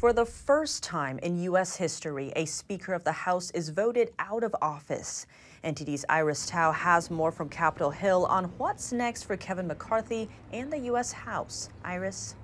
For the first time in U.S. history, a Speaker of the House is voted out of office. NTD's Iris Tao has more from Capitol Hill on what's next for Kevin McCarthy and the U.S. House. Iris?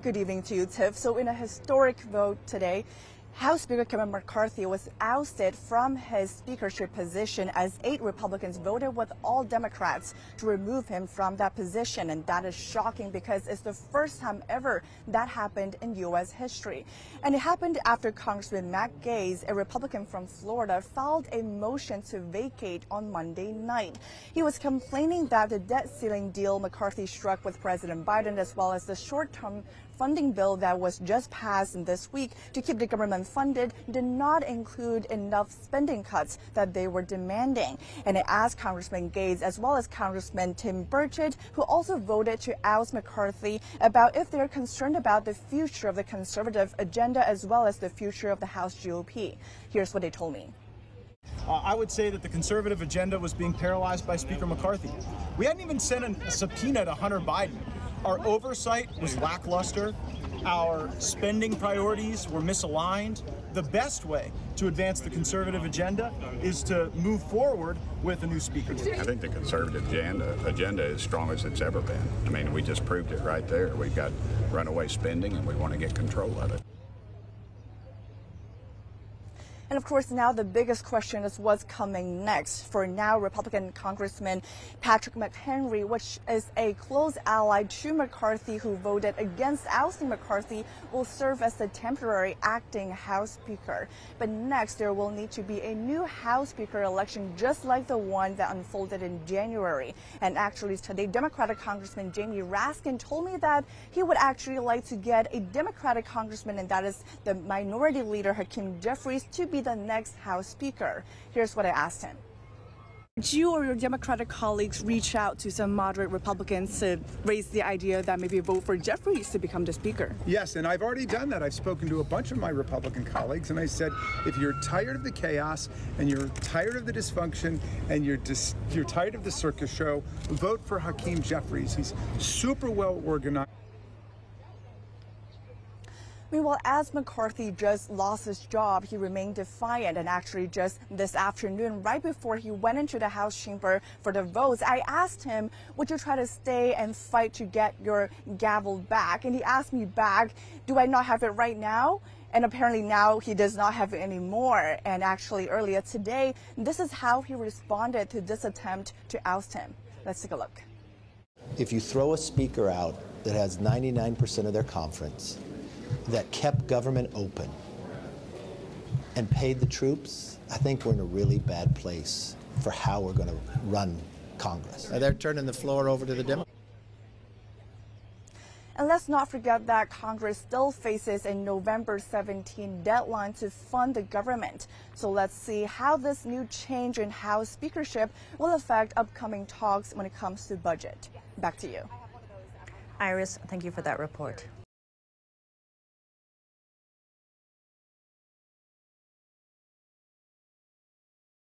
Good evening to you, Tiff. So in a historic vote today, House Speaker Kevin McCarthy was ousted from his speakership position as 8 Republicans voted with all Democrats to remove him from that position. And that is shocking because it's the first time ever that happened in U.S. history. And it happened after Congressman Matt Gaetz, a Republican from Florida, filed a motion to vacate on Monday night. He was complaining that the debt ceiling deal McCarthy struck with President Biden, as well as the short-term funding bill that was just passed this week to keep the government funded, did not include enough spending cuts that they were demanding. And it asked Congressman Gaetz as well as Congressman Tim Burchett, who also voted to oust McCarthy, about if they're concerned about the future of the conservative agenda as well as the future of the House GOP. Here's what they told me. I would say that the conservative agenda was being paralyzed by Speaker McCarthy. We hadn't even sent a subpoena to Hunter Biden. Our oversight was lackluster. Our spending priorities were misaligned. The best way to advance the conservative agenda is to move forward with a new speaker. I think the conservative agenda is strong as it's ever been. I mean, we just proved it right there. We've got runaway spending and we want to get control of it. And of course, now the biggest question is what's coming next. For now, Republican Congressman Patrick Mc'Henry, which is a close ally to McCarthy, who voted against ousting McCarthy, will serve as the temporary acting House Speaker. But next, there will need to be a new House Speaker election, just like the one that unfolded in January. And actually today, Democratic Congressman Jamie Raskin told me that he would actually like to get a Democratic congressman, and that is the Minority Leader Hakeem Jeffries, to be the next House Speaker. Here's what I asked him. Did you or your Democratic colleagues reach out to some moderate Republicans to raise the idea that maybe vote for Jeffries to become the Speaker? Yes, and I've already done that. I've spoken to a bunch of my Republican colleagues, and I said, if you're tired of the chaos and you're tired of the dysfunction and you're tired of the circus show, vote for Hakeem Jeffries. He's super well organized. Meanwhile, as McCarthy just lost his job, he remained defiant. And actually just this afternoon, right before he went into the House chamber for the votes, I asked him, would you try to stay and fight to get your gavel back? And he asked me back, do I not have it right now? And apparently now he does not have it anymore. And actually earlier today, this is how he responded to this attempt to oust him. Let's take a look. If you throw a speaker out that has 99% of their conference, that kept government open and paid the troops, I think we're in a really bad place for how we're going to run Congress. They're turning the floor over to the Democrats. And let's not forget that Congress still faces a November 17 deadline to fund the government. So let's see how this new change in House speakership will affect upcoming talks when it comes to budget. Back to you. Iris, thank you for that report.